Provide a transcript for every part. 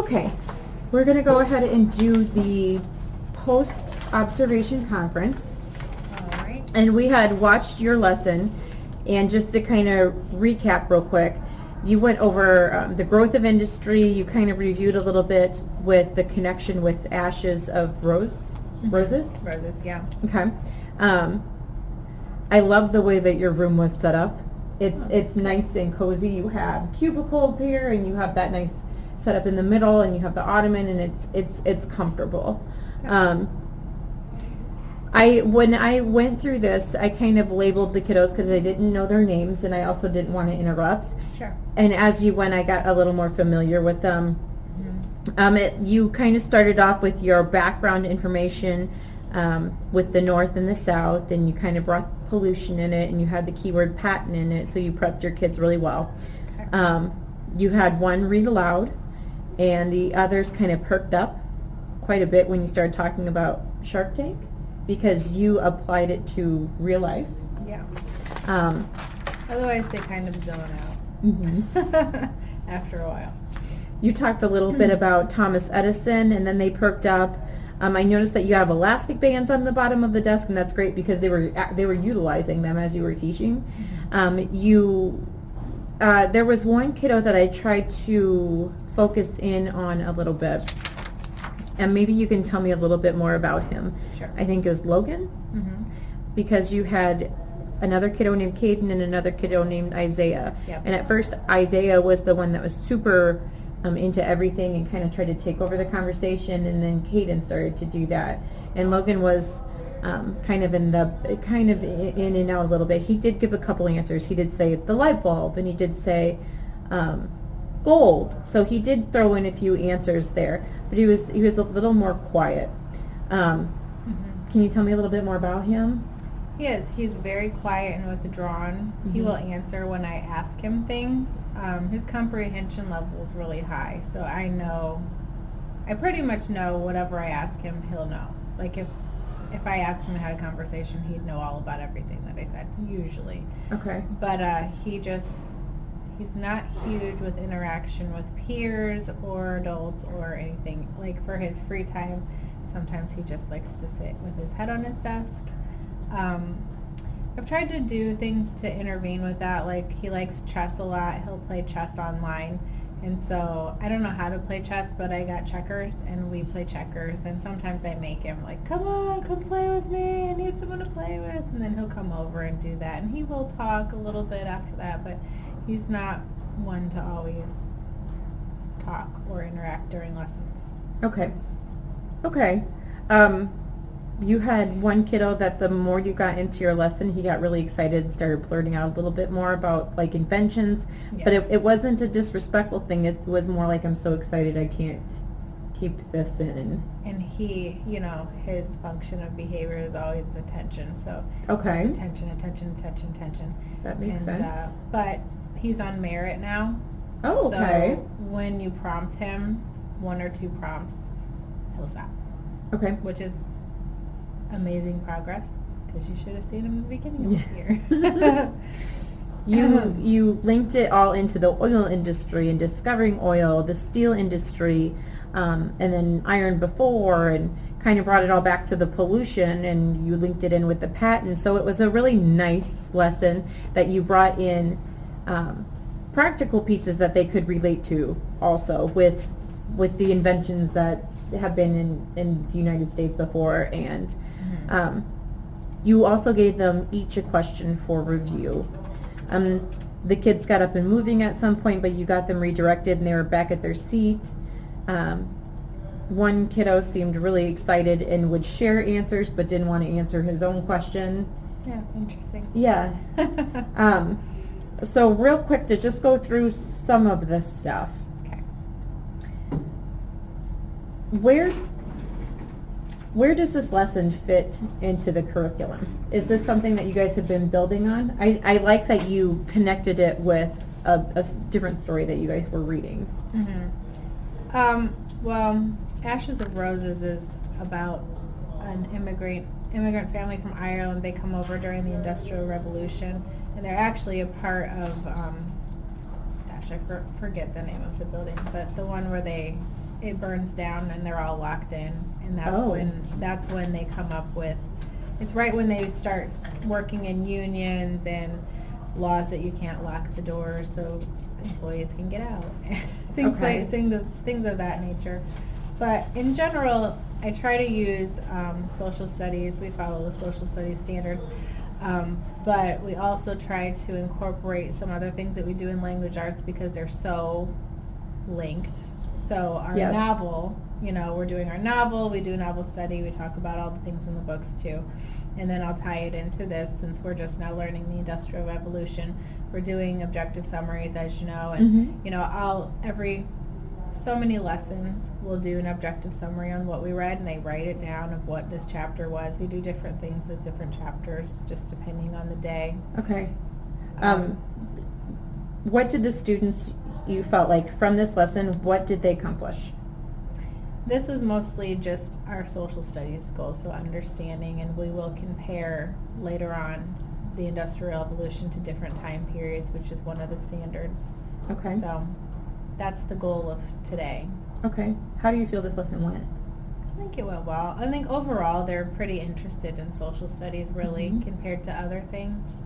Okay, we're going to go ahead and do the post-observation conference. All right. And we had watched your lesson, and just to kind of recap real quick, you went over the growth of industry. You kind of reviewed a little bit with the connection with ashes of roses. Roses, yeah. Okay. I love the way that your room was set up. It's nice and cozy. You have cubicles here, and you have that nice setup in the middle, and you have the ottoman, and it's comfortable. When I went through this, I kind of labeled the kiddos because I didn't know their names, and I also didn't want to interrupt. Sure. And as you went, I got a little more familiar with them. Mm-hmm. You kind of started off with your background information with the North and the South, and you kind of brought pollution in it, and you had the keyword patent in it, so you prepped your kids really well. Okay. You had one read aloud, and the others kind of perked up quite a bit when you started talking about Shark Tank, because you applied it to real life. Yeah. Otherwise, they kind of zone out after a while. You talked a little bit about Thomas Edison, and then they perked up. I noticed that you have elastic bands on the bottom of the desk, and that's great because they were utilizing them as you were teaching. There was one kiddo that I tried to focus in on a little bit, and maybe you can tell me a little bit more about him. Sure. I think it was Logan, because you had another kiddo named Caden and another kiddo named Isaiah. Yep. And at first, Isaiah was the one that was super into everything and kind of tried to take over the conversation, and then Caden started to do that. And Logan was kind of in and out a little bit. He did give a couple answers. He did say the light bulb, and he did say gold. So he did throw in a few answers there, but he was a little more quiet. Can you tell me a little bit more about him? He is. He's very quiet and withdrawn. He will answer when I ask him things. His comprehension level is really high, so I pretty much know whatever I ask him, he'll know. Like if I asked him and had a conversation, he'd know all about everything that I said, usually. Okay. But he's not huge with interaction with peers or adults or anything. Like for his free time, sometimes he just likes to sit with his head on his desk. I've tried to do things to intervene with that. Like he likes chess a lot. He'll play chess online. And so I don't know how to play chess, but I got checkers and we play checkers. And sometimes I make him like, come on, come play with me. I need someone to play with. And then he'll come over and do that. And he will talk a little bit after that, but he's not one to always talk or interact during lessons. Okay. You had one kiddo that the more you got into your lesson, he got really excited and started blurting out a little bit more about like inventions. Yes. But it wasn't a disrespectful thing. It was more like, I'm so excited I can't keep this in. And he, his function of behavior is always attention. So Okay. attention. That makes sense. But he's on merit now. Oh, okay. So when you prompt him, 1 or 2 prompts, he'll stop. Okay. Which is amazing progress, because you should have seen him in the beginning of this year. You linked it all into the oil industry and discovering oil, the steel industry, and then iron before, and kind of brought it all back to the pollution, and you linked it in with the patent. So it was a really nice lesson that you brought in practical pieces that they could relate to also with the inventions that have been in the United States before, and you also gave them each a question for review. The kids got up and moving at some point, but you got them redirected and they were back at their seat. One kiddo seemed really excited and would share answers but didn't want to answer his own question. Yeah, interesting. Yeah. So real quick to just go through some of this stuff. Okay. Where does this lesson fit into the curriculum? Is this something that you guys have been building on? I like that you connected it with a different story that you guys were reading. Well, Ashes of Roses is about an immigrant family from Ireland. They come over during the Industrial Revolution, and they're actually a part of, I forget the name of the building, but the one where they it burns down and they're all locked in, and that's when they come up with, it's right when they start working in unions and laws that you can't lock the doors so employees can get out. things of that nature. But in general, I try to use social studies. We follow the social studies standards. But we also try to incorporate some other things that we do in language arts because they're so linked. So our novel, we're doing our novel, we do novel study, we talk about all the things in the books too. And then I'll tie it into this since we're just now learning the Industrial Revolution. We're doing objective summaries, as you know, and every so many lessons we'll do an objective summary on what we read, and they write it down of what this chapter was. We do different things with different chapters just depending on the day. Okay. What did the students, you felt like from this lesson, what did they accomplish? This was mostly just our social studies goals, so understanding, and we will compare later on the Industrial Revolution to different time periods, which is one of the standards. Okay. So that's the goal of today. Okay. How do you feel this lesson went? I think it went well. I think overall they're pretty interested in social studies, really, compared to other things.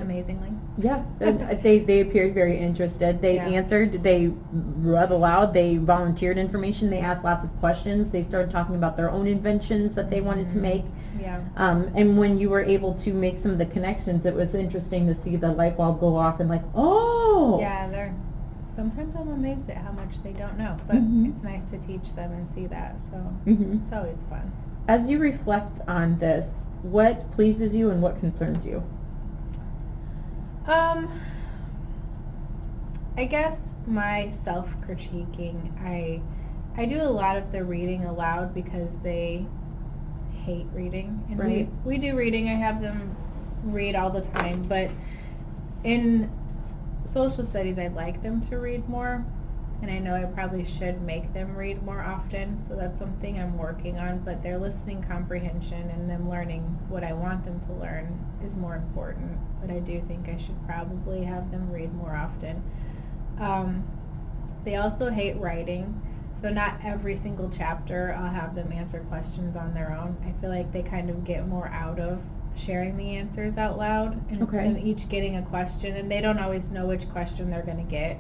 Amazingly. Yeah, they appeared very interested. They answered, they read aloud, they volunteered information, they asked lots of questions, they started talking about their own inventions that they wanted to make. Yeah. And when you were able to make some of the connections, it was interesting to see the light bulb go off and like, oh! Yeah, sometimes I'm amazed at how much they don't know, but it's nice to teach them and see that, so it's always fun. As you reflect on this, what pleases you and what concerns you? I guess my self-critiquing, I do a lot of the reading aloud because they hate reading. And right. we do reading. I have them read all the time, but in social studies I'd like them to read more, and I know I probably should make them read more often, so that's something I'm working on, but their listening comprehension and them learning what I want them to learn is more important, but I do think I should probably have them read more often. They also hate writing, so not every single chapter I'll have them answer questions on their own. I feel like they kind of get more out of sharing the answers out loud and them each getting a question, and they don't always know which question they're going to get.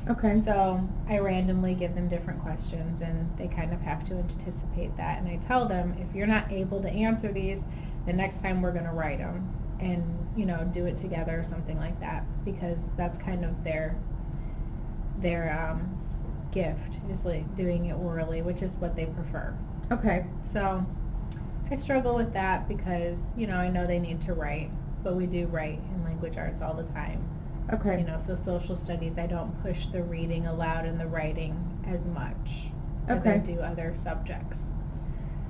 Okay. So I randomly give them different questions, and they kind of have to anticipate that. And I tell them, if you're not able to answer these, the next time we're going to write them and, do it together or something like that, because that's kind of their gift, is like doing it orally, which is what they prefer. Okay. So I struggle with that because, I know they need to write, but we do write in language arts all the time. Okay. So social studies, I don't push the reading aloud and the writing as much as I do other subjects.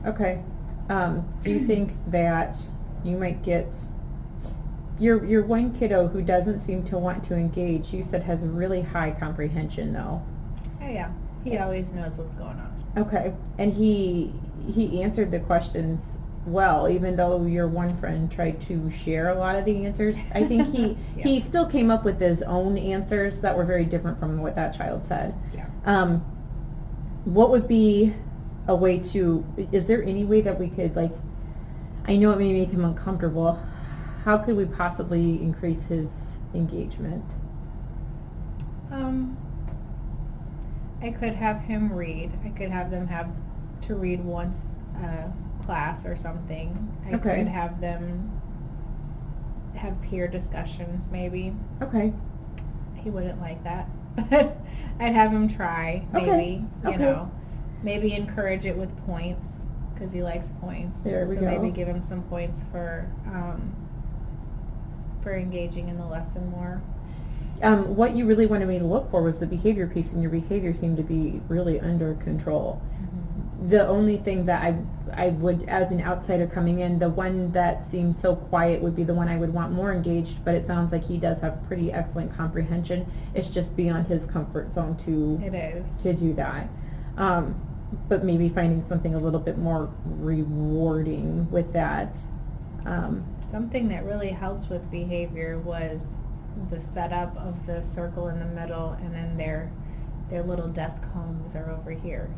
Okay. Do you think that you might get your one kiddo who doesn't seem to want to engage, you said has really high comprehension though? Oh yeah. He always knows what's going on. Okay. And he answered the questions well, even though your one friend tried to share a lot of the answers. I think he still came up with his own answers that were very different from what that child said. Yeah. What would be a way is there any way that we could, like, I know it may make him uncomfortable, how could we possibly increase his engagement? I could have him read. I could have them have to read once class or something. I could have them have peer discussions maybe. Okay. He wouldn't like that, but I'd have him try maybe, maybe encourage it with points because he likes points. There we go. Maybe give him some points for engaging in the lesson more. What you really wanted me to look for was the behavior piece, and your behavior seemed to be really under control. The only thing that I would, as an outsider coming in, the one that seems so quiet would be the one I would want more engaged, but it sounds like he does have pretty excellent comprehension. It's just beyond his comfort zone to do that. But maybe finding something a little bit more rewarding with that. Something that really helped with behavior was the setup of the circle in the middle and then their their little desk homes are over here,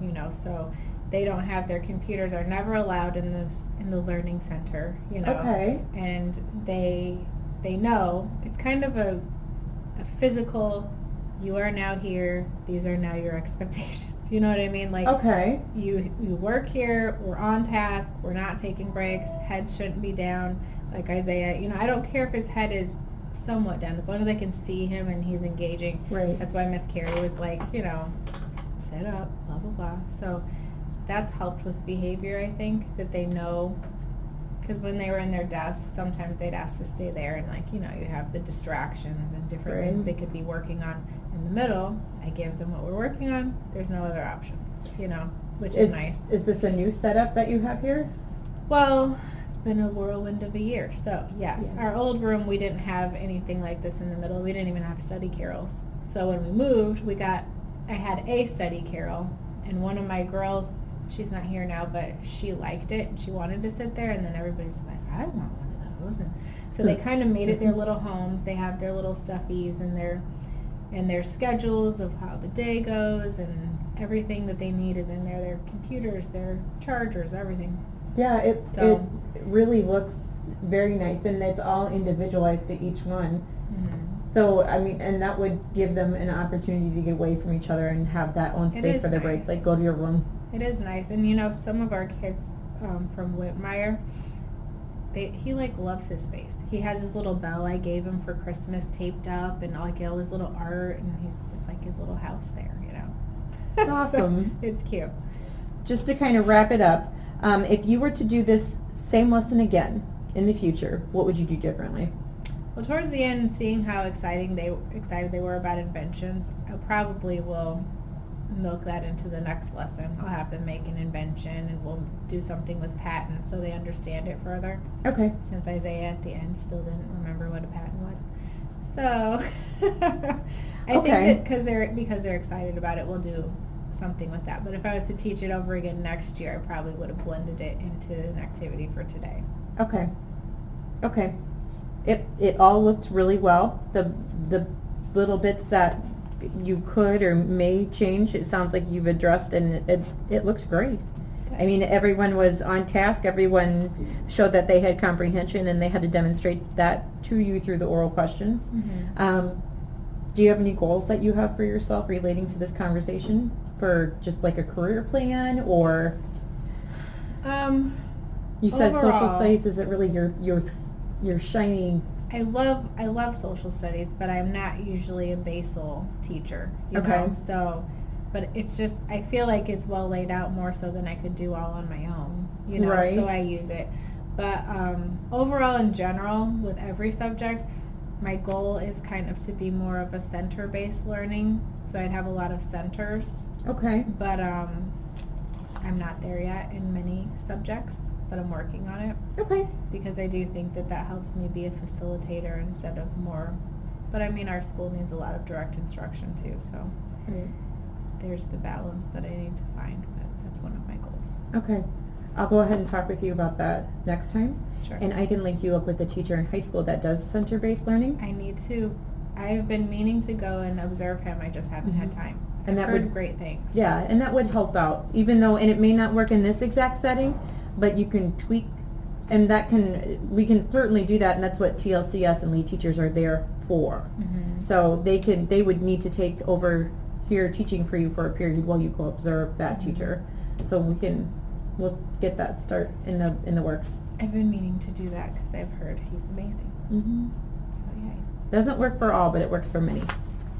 so they don't have their computers are never allowed in the learning center, Okay. and they know it's kind of a physical, you are now here, these are now your expectations. You know what I mean? Like, Okay. you work here, we're on task, we're not taking breaks, head shouldn't be down. Like Isaiah, I don't care if his head is somewhat down, as long as I can see him and he's engaging. Right. That's why Miss Carrie was like, sit up, blah, blah, blah. So that's helped with behavior, I think, that they know. Because when they were in their desks, sometimes they'd ask to stay there, and you have the distractions and different things they could be working on. In the middle, I give them what we're working on. There's no other options, which is nice. Is this a new setup that you have here? Well, it's been a whirlwind of a year. So yes, Yeah. Our old room, we didn't have anything like this in the middle. We didn't even have study carrels. So when we moved, I had a study carrel, and one of my girls, she's not here now, but she liked it and she wanted to sit there, and then everybody's like, I want one of those. And so they kind of made it their little homes. They have their little stuffies and their schedules of how the day goes, and everything that they need is in there. Their computers, their chargers, everything. Yeah, it really looks very nice, and it's all individualized to each one. Mm-hmm. So, I mean, and that would give them an opportunity to get away from each other and have that own It space is for their break. nice. Like, go to your room. It is nice. And some of our kids from Whitmire, he loves his space. He has his little bell I gave him for Christmas taped up, and all his little art, and it's like his little house there, It's awesome. So, it's cute. Just to kind of wrap it up, if you were to do this same lesson again in the future, what would you do differently? Well, towards the end, seeing how excited they were about inventions, I probably will milk that into the next lesson. I'll have them make an invention, and we'll do something with patents so they understand it further. Okay. Since Isaiah at the end still didn't remember what a patent was. So I think that because they're excited about it, we'll do something with that. But if I was to teach it over again next year, I probably would have blended it into an activity for today. Okay. Okay. It all looked really well. The little bits that you could or may change, it sounds like you've addressed, and it looks great. I mean, everyone was on task. Everyone showed that they had comprehension, and they had to demonstrate that to you through the oral questions. Mm-hmm. Do you have any goals that you have for yourself relating to this conversation, for just like a career plan, or you said social Overall, studies isn't really your shiny? I love social studies, but I'm not usually a basal teacher, Okay. So, but it's just, I feel like it's well laid out more so than I could do all on my own, Right. So I use it. But overall, in general, with every subject, my goal is kind of to be more of a center-based learning. So I'd have a lot of centers, Okay. but I'm not there yet in many subjects, but I'm working on it. Okay. Because I do think that helps me be a facilitator instead of more, but I mean, our school needs a lot of direct instruction too, so Right. there's the balance that I need to find, but that's one of my goals. Okay. I'll go ahead and talk with you about that next time. Sure. And I can link you up with a teacher in high school that does center-based learning. I need to, I've been meaning to go and observe him, I just haven't had time. And I've that heard would- great things. Yeah, and that would help out, even though, and it may not work in this exact setting, but you can tweak, and we can certainly do that, and that's what TLCS and lead teachers are there for. Mhm. So they would need to take over here teaching for you for a period while you go observe that Mhm. teacher. So we'll get that start in the works. I've been meaning to do that because I've heard he's amazing. Mm-hmm. So yeah. Doesn't work for all, but it works for many.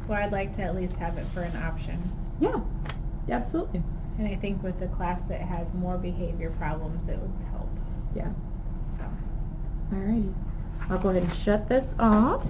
Well, I'd like to at least have it for an option. Yeah, absolutely. And I think with the class that has more behavior problems, it would help. Yeah. So. Alrighty. I'll go ahead and shut this off.